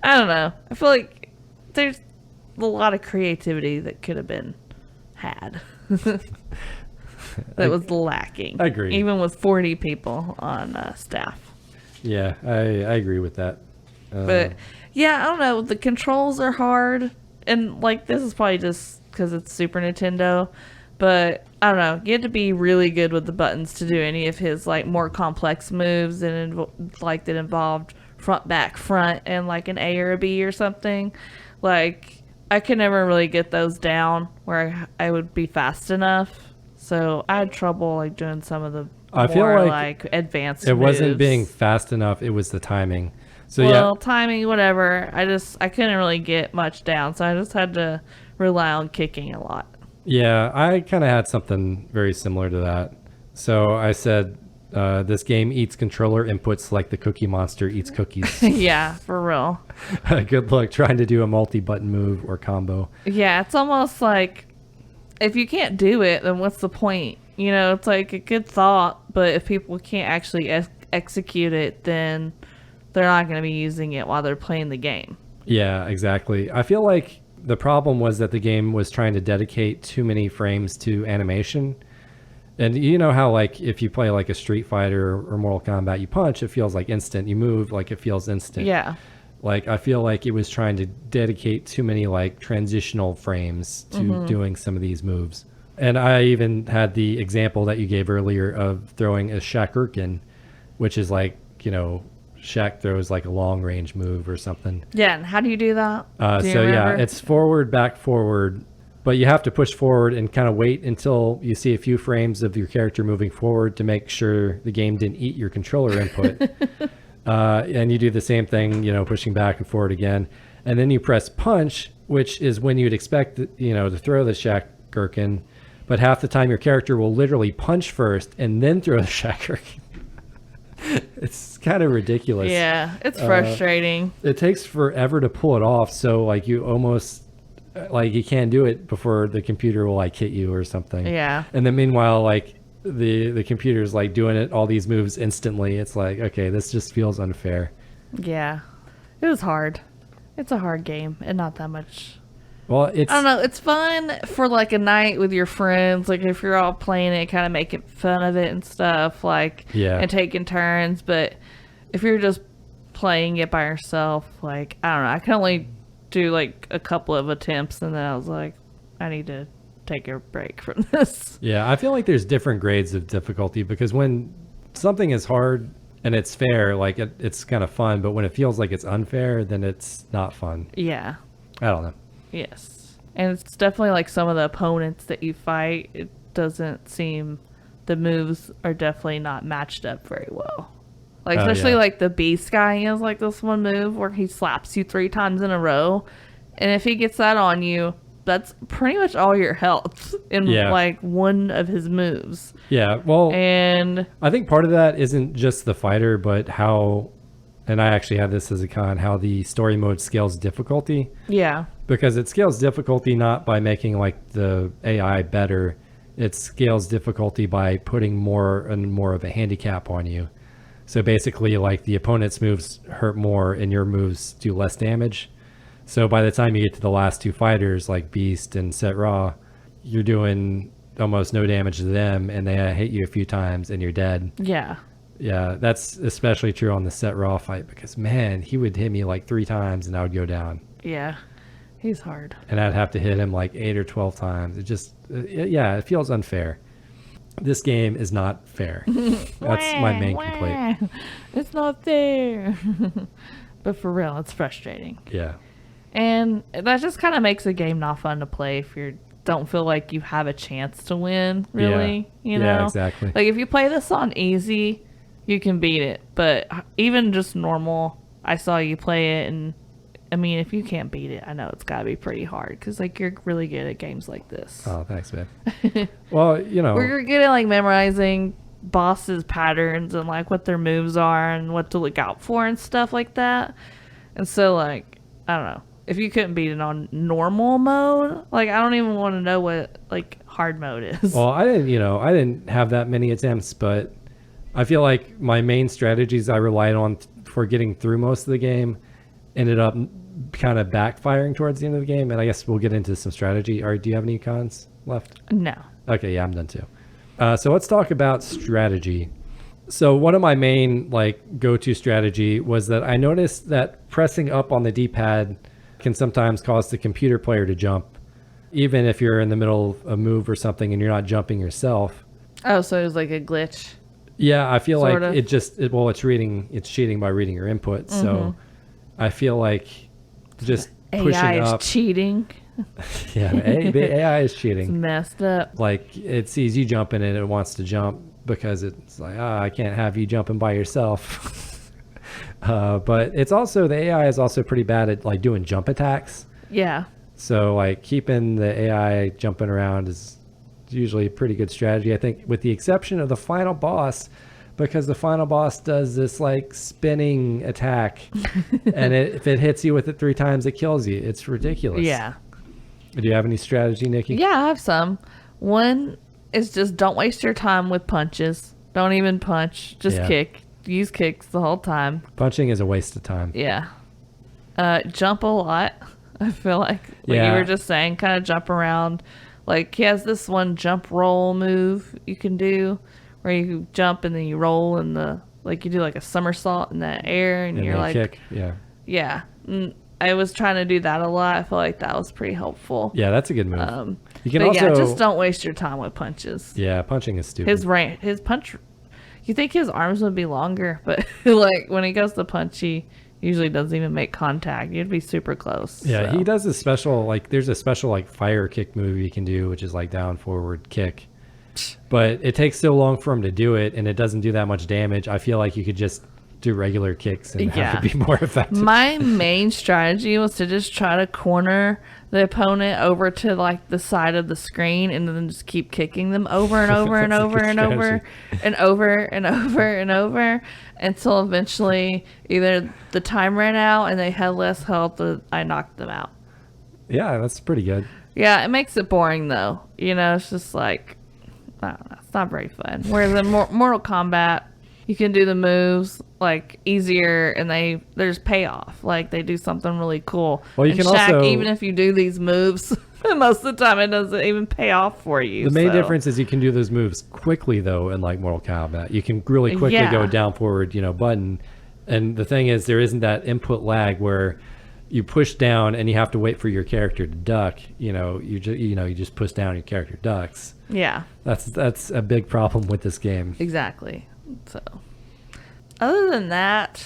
I don't know. I feel like there's a lot of creativity that could have been had. That was lacking. I agree. Even with 40 people on staff. Yeah, I agree with that. But yeah, I don't know. The controls are hard, and like this is probably just because it's Super Nintendo. But I don't know. You had to be really good with the buttons to do any of his like more complex moves and that involved front, back, front, and like an A or a B or something. Like I could never really get those down where I would be fast enough. So I had trouble like doing some of the more like advanced. It moves. Wasn't being fast enough. It was the timing. So timing, whatever. I couldn't really get much down, so I just had to rely on kicking a lot. Yeah, I kind of had something very similar to that. So I said, this game eats controller inputs like the Cookie Monster eats cookies. Yeah, for real. Good luck trying to do a multi-button move or combo. Yeah, it's almost like if you can't do it, then what's the point? It's like a good thought, but if people can't actually execute it, then they're not going to be using it while they're playing the game. Yeah, exactly. I feel like the problem was that the game was trying to dedicate too many frames to animation. And you know how like if you play like a Street Fighter or Mortal Kombat, you punch, it feels like instant. You move, like it feels instant. Yeah. Like I feel like it was trying to dedicate too many like transitional frames to doing some of these moves. And I even had the example that you gave earlier of throwing a Shaq, which is like, Shaq throws like a long range move or something. Yeah, and how do you do that? It's forward, back, forward, but you have to push forward and kind of wait until you see a few frames of your character moving forward to make sure the game didn't eat your controller input. And you do the same thing, pushing back and forward again. And then you press punch, which is when you'd expect, to throw the Shaq Gherkin. But half the time your character will literally punch first and then throw the Shaq Gherkin. It's kind of ridiculous. Yeah, it's frustrating. It takes forever to pull it off. So like you almost like you can't do it before the computer will like hit you or something. Yeah. And then meanwhile, like the computer's like doing all these moves instantly. It's like, okay, this just feels unfair. Yeah, it was hard. It's a hard game and not that much. Well, I don't know. It's fun for like a night with your friends. Like if you're all playing it, kind of making fun of it and stuff. Like, and taking turns. But if you're just playing it by yourself, like, I don't know. I can only do like a couple of attempts, and then I was like, I need to take a break from this. Yeah, I feel like there's different grades of difficulty because when something is hard and it's fair, like it's kind of fun. But when it feels like it's unfair, then it's not fun. Yeah. I don't know. Yes. And it's definitely like some of the opponents that you fight, it doesn't seem the moves are definitely not matched up very well. Like especially like the Beast guy, he has like this one move where he slaps you 3 times in a row. And if he gets that on you, that's pretty much all your health in like one of his moves. Yeah. Well, and I think part of that isn't just the fighter, but how, and I actually had this as a con, how the story mode scales difficulty. Yeah. Because it scales difficulty not by making like the AI better. It scales difficulty by putting more and more of a handicap on you. So basically like the opponent's moves hurt more and your moves do less damage. So by the time you get to the last 2 fighters like Beast and Set Raw, you're doing almost no damage to them and they hit you a few times and you're dead. Yeah. Yeah, that's especially true on the Set Raw fight because man, he would hit me like 3 times and I would go down. Yeah. He's hard. And I'd have to hit him like 8 or 12 times. It just, it feels unfair. This game is not fair. That's my main complaint. It's not fair. But for real, it's frustrating. Yeah. And that just kind of makes a game not fun to play if you don't feel like you have a chance to win, really. You know? Yeah, exactly. Like if you play this on easy, you can beat it. But even just normal, I saw you play it and I mean, if you can't beat it, I know it's got to be pretty hard because, like, you're really good at games like this. Oh, thanks, man. Well, where you're good at, like, memorizing bosses' patterns and like what their moves are and what to look out for and stuff like that. And so like, I don't know. If you couldn't beat it on normal mode, like I don't even want to know what like hard mode is. Well, I didn't have that many attempts, but I feel like my main strategies I relied on for getting through most of the game ended up kind of backfiring towards the end of the game. And I guess we'll get into some strategy. Do you have any cons left? No. Okay, yeah, I'm done too. So let's talk about strategy. So one of my main like go-to strategy was that I noticed that pressing up on the D-pad can sometimes cause the computer player to jump, even if you're in the middle of a move or something and you're not jumping yourself. Oh, so it was like a glitch. Yeah, I feel like of. it's cheating by reading your input. So I feel like just pushing AI up. is cheating. Yeah, the AI is cheating. It's messed up. Like it sees you jumping and it wants to jump because it's like, I can't have you jumping by yourself. But it's also, the AI is also pretty bad at like doing jump attacks. Yeah. So like keeping the AI jumping around is usually a pretty good strategy, I think, with the exception of the final boss, because the final boss does this like spinning attack and if it hits you with it 3 times, it kills you. It's ridiculous. Yeah. Do you have any strategy, Nikki? Yeah, I have some. One is just don't waste your time with punches. Don't even punch. Just kick. Use kicks the whole time. Punching is a waste of time. Yeah. Jump a lot. I feel like you were just saying, kind of jump around. Like he has this one jump roll move you can do where you jump and then you roll in the, like you do like a somersault in the air and you're like kick. Yeah. I was trying to do that a lot. I feel like that was pretty helpful. Yeah, that's a good move. You can but also just don't waste your time with punches. Yeah, punching is stupid. His punch, you think his arms would be longer, but like when he goes to punch, he usually doesn't even make contact. You'd be super close. Yeah, so. he does a special, like there's a special like fire kick move you can do, which is like down forward kick. But it takes so long for him to do it, and it doesn't do that much damage. I feel like you could just do regular kicks and have it be more effective. My main strategy was to just try to corner the opponent over to like the side of the screen and then just keep kicking them over and over and over and over and over and over and over until eventually either the time ran out and they had less health or I knocked them out. Yeah, that's pretty good. Yeah, it makes it boring though. You know, it's just like, I don't know, it's not very fun. Whereas in Mortal Kombat, you can do the moves like easier and there's payoff. Like they do something really cool. Well, you and can Shaq, also, even if you do these moves, most of the time it doesn't even pay off for you. The main difference is you can do those moves quickly though in like Mortal Kombat. You can really quickly go down forward, button. And the thing is there isn't that input lag where you push down and you have to wait for your character to duck. You just push down, your character ducks. Yeah. That's a big problem with this game. Exactly. So, other than that,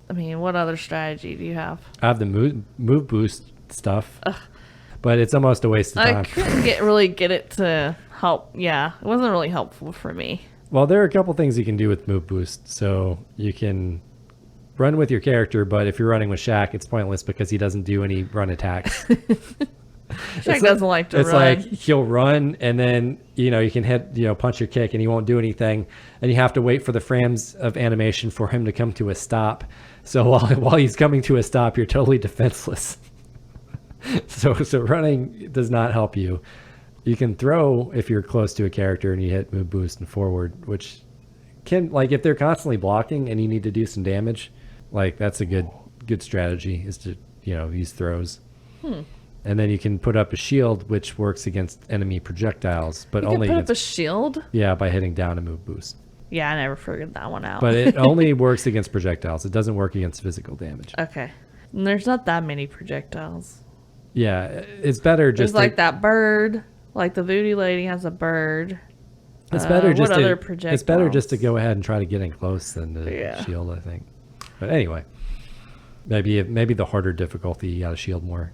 I mean, what other strategy do you have? I have the move boost stuff, but it's almost a waste of time. I couldn't really get it to help. Yeah, it wasn't really helpful for me. Well, there are a couple things you can do with move boost. So you can run with your character, but if you're running with Shaq, it's pointless because he doesn't do any run attacks. Shaq doesn't like to run. It's like he'll run and then, you can hit, punch or kick and he won't do anything. And you have to wait for the frames of animation for him to come to a stop. So while he's coming to a stop, you're totally defenseless. So running does not help you. You can throw if you're close to a character and you hit move boost and forward, which can, like, if they're constantly blocking and you need to do some damage, like that's a good strategy is to, use throws. And then you can put up a shield, which works against enemy projectiles, but only put up a shield. Yeah, by hitting down and move boost. Yeah, I never figured that one out. But it only works against projectiles. It doesn't work against physical damage. Okay, and there's not that many projectiles. Yeah, it's better just like that bird. Like the voodoo lady has a bird. It's better just what to, other projectiles? It's better just to go ahead and try to get in close than the shield, I think. But anyway, maybe the harder difficulty, you got to shield more.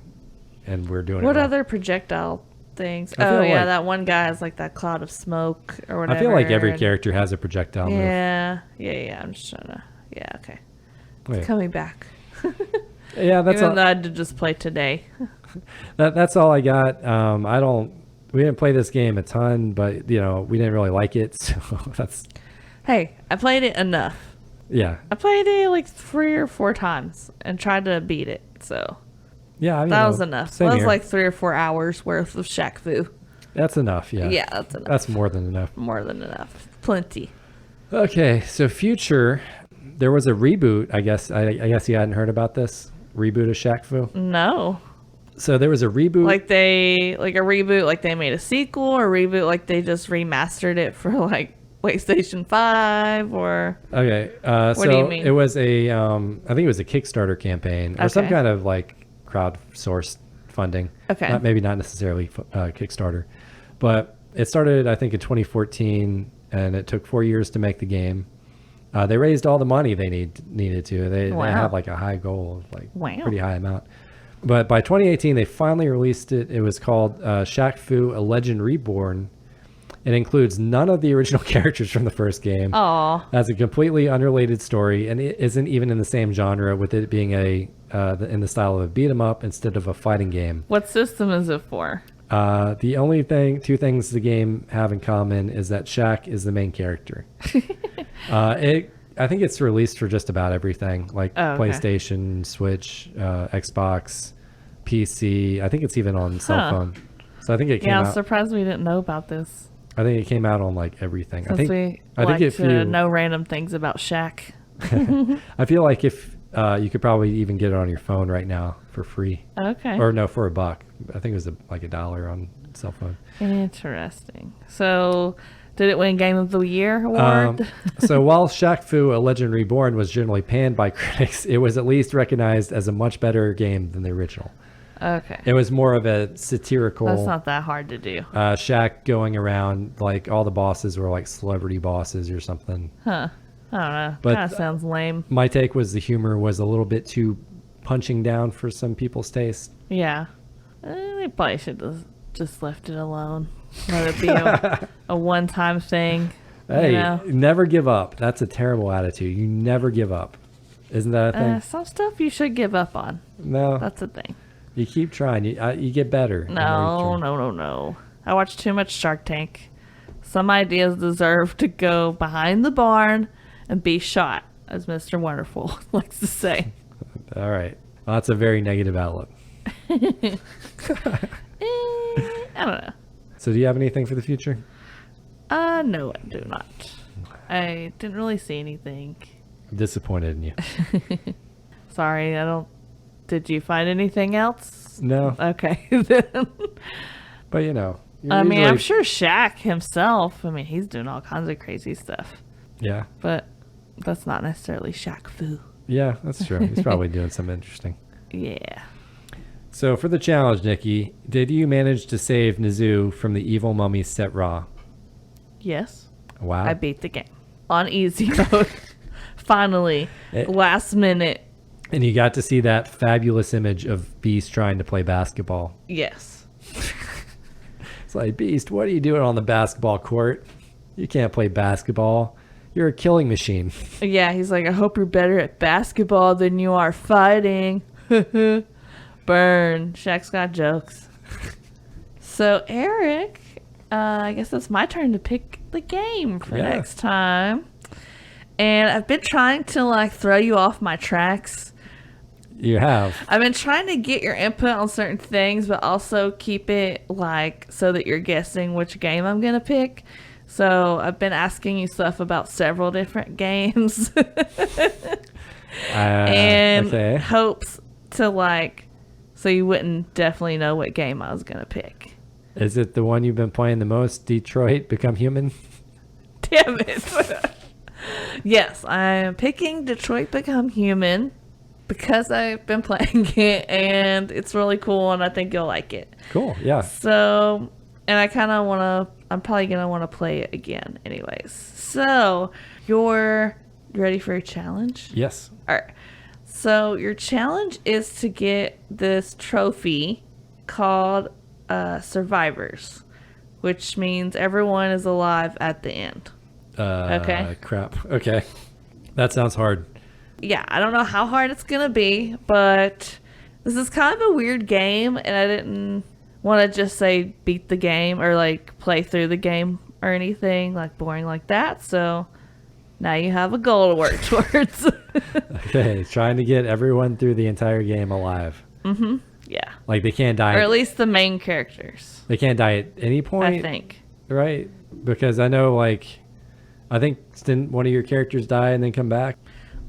And we're doing what it other projectile things? Oh yeah, that one guy has like that cloud of smoke or whatever. I feel like every character has a projectile move. Yeah. I'm just trying to. Yeah, okay. It's coming back. Yeah, that's even though I had to just play today. That's all I got. We didn't play this game a ton, but we didn't really like it, so Hey, I played it enough. Yeah. I played it like 3 or 4 times and tried to beat it. So Yeah, I mean, that was enough. Same That was here. like 3 or 4 hours worth of Shaq Fu. That's enough, yeah. Yeah, that's enough. That's more than enough. More than enough. Plenty. Okay, so future, there was a reboot, I guess. I guess you hadn't heard about this reboot of Shaq Fu. No. So there was a reboot. Like a reboot, like they made a sequel, or reboot, like they just remastered it for like PlayStation 5, or Okay, what so do you mean? it was a, I think it was a Kickstarter campaign or some Okay. kind of like crowdsourced funding. Okay. Maybe not necessarily Kickstarter, but it started, I think, in 2014, and it took 4 years to make the game. They raised all the money they needed to. They Wow. have like a high goal of like Wow. pretty high amount. But by 2018, they finally released it. It was called Shaq Fu: A Legend Reborn. It includes none of the original characters from the first game. Aw. Has a completely unrelated story, and it isn't even in the same genre, with it being in the style of a beat 'em up instead of a fighting game. What system is it for? The only two things the game have in common is that Shaq is the main character. I think it's released for just about everything, like Oh, okay. PlayStation, Switch, Xbox, PC. I think it's even on cell Huh. phone. So I think it came Yeah, I'm out. surprised we didn't know about this. I think it came out on like everything. Since we I like think if to you know random things about Shaq. I feel like if you could probably even get it on your phone right now for free, Okay. or no, for $1. I think it was like $1 on cell phone. Interesting. So, did it win Game of the Year award? So while Shaq Fu: A Legend Reborn was generally panned by critics, it was at least recognized as a much better game than the original. Okay. It was more of a satirical. That's not that hard to do. Shaq going around, like all the bosses were like celebrity bosses or something. Huh. I don't know. But- Kind of sounds lame. My take was the humor was a little bit too punching down for some people's taste. Yeah. They probably should have just left it alone. Let it be a one-time thing. Hey, You know? never give up. That's a terrible attitude. You never give up. Isn't that a thing? Some stuff you should give up on. No, That's a thing. you keep trying. You get better. No. I watch too much Shark Tank. Some ideas deserve to go behind the barn and be shot, as Mr. Wonderful likes to say. All right. Well, that's a very negative outlook. I don't know. So do you have anything for the future? No, I do not. I didn't really see anything. I'm disappointed in you. Sorry, I don't. Did you find anything else? No, Okay, then. but you know. you're I mean, I'm usually- sure Shaq himself, I mean, he's doing all kinds of crazy stuff. Yeah. But that's not necessarily Shaq Fu. Yeah, that's true. He's probably doing something interesting. Yeah. So for the challenge, Nikki, did you manage to save Nizu from the evil mummy set raw? Yes. Wow. I beat the game on easy mode. Finally, It- last minute. And you got to see that fabulous image of Beast trying to play basketball. Yes. It's like, Beast, what are you doing on the basketball court? You can't play basketball. You're a killing machine. Yeah, he's like, I hope you're better at basketball than you are fighting. Burn. Shaq's got jokes. So, Eric, I guess it's my turn to pick the game for Yeah. next time. And I've been trying to, like, throw you off my tracks. You have. I've been trying to get your input on certain things, but also keep it, like, so that you're guessing which game I'm going to pick. So I've been asking you stuff about several different games and okay. hopes to, like, so you wouldn't definitely know what game I was going to pick. Is it the one you've been playing the most, Detroit Become Human? Damn it. Yes, I'm picking Detroit Become Human because I've been playing it and it's really cool and I think you'll like it. Cool, yeah. So, and I kind of want to, I'm probably going to want to play it again anyways. So, you ready for a challenge? Yes. All right. So, your challenge is to get this trophy called Survivors, which means everyone is alive at the end. Okay. Crap. Okay. That sounds hard. Yeah, I don't know how hard it's going to be, but this is kind of a weird game, and I didn't want to just say beat the game or, like, play through the game or anything, like, boring like that. So, Now you have a goal to work towards. Okay, trying to get everyone through the entire game alive. Mm-hmm. Yeah. Like they can't die. Or at least the main characters. They can't die at any point. I think. Right? Because I know, like, I think didn't one of your characters die and then come back?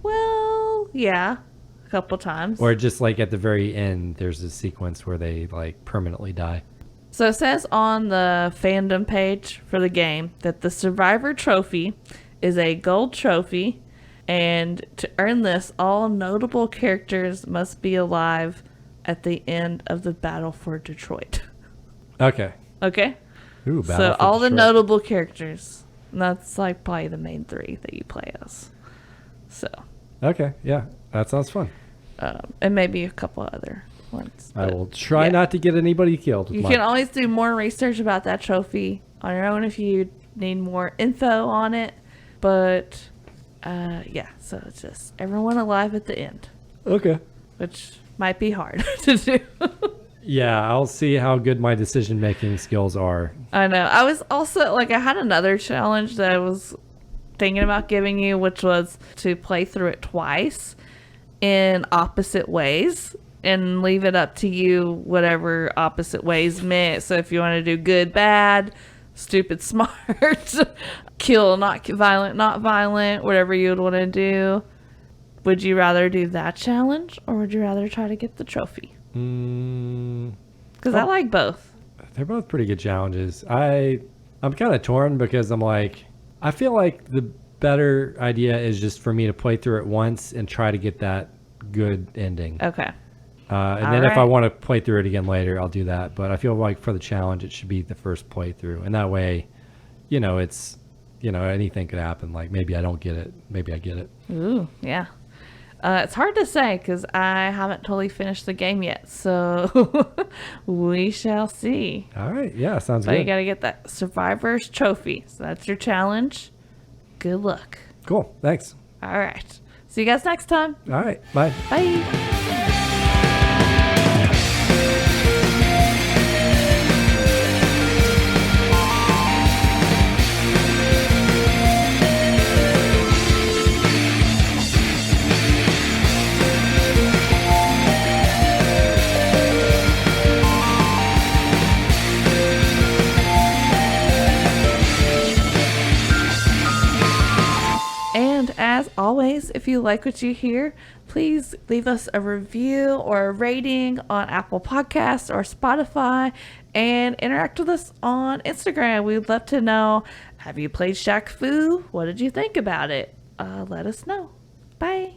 Well, yeah. A couple times. Or just like at the very end, there's a sequence where they like permanently die. So it says on the fandom page for the game that the Survivor Trophy is a gold trophy, and to earn this, all notable characters must be alive at the end of the Battle for Detroit. Okay. Okay? Ooh, so all the notable characters. And that's like probably the main 3 that you play as. So. Okay, yeah. That sounds fun. And maybe a couple other ones. I will try not to get anybody killed. You can always do more research about that trophy on your own if you need more info on it. But, yeah, so it's just everyone alive at the end. Okay. Which might be hard to do. Yeah, I'll see how good my decision-making skills are. I know. I was also, like, I had another challenge that I was thinking about giving you, which was to play through it twice in opposite ways and leave it up to you whatever opposite ways meant. So if you want to do good, bad, stupid, smart, kill, not violent, not violent, whatever you would want to do. Would you rather do that challenge or would you rather try to get the trophy? Because I like both. They're both pretty good challenges. I'm kind of torn because I'm like, I feel like the better idea is just for me to play through it once and try to get that good ending. Okay. And then if I want to play through it again later, I'll do that. But I feel like for the challenge, it should be the first playthrough. And that way, it's, anything could happen. Like maybe I don't get it. Maybe I get it. Ooh, yeah. It's hard to say because I haven't totally finished the game yet. So we shall see. All right. Yeah, sounds but good. You got to get that Survivor's Trophy. So that's your challenge. Good luck. Cool. Thanks. All right. See you guys next time. All right. Bye. Bye. As always, if you like what you hear, please leave us a review or a rating on Apple Podcasts or Spotify and interact with us on Instagram. We'd love to know, have you played Shaq Fu? What did you think about it? Let us know. Bye.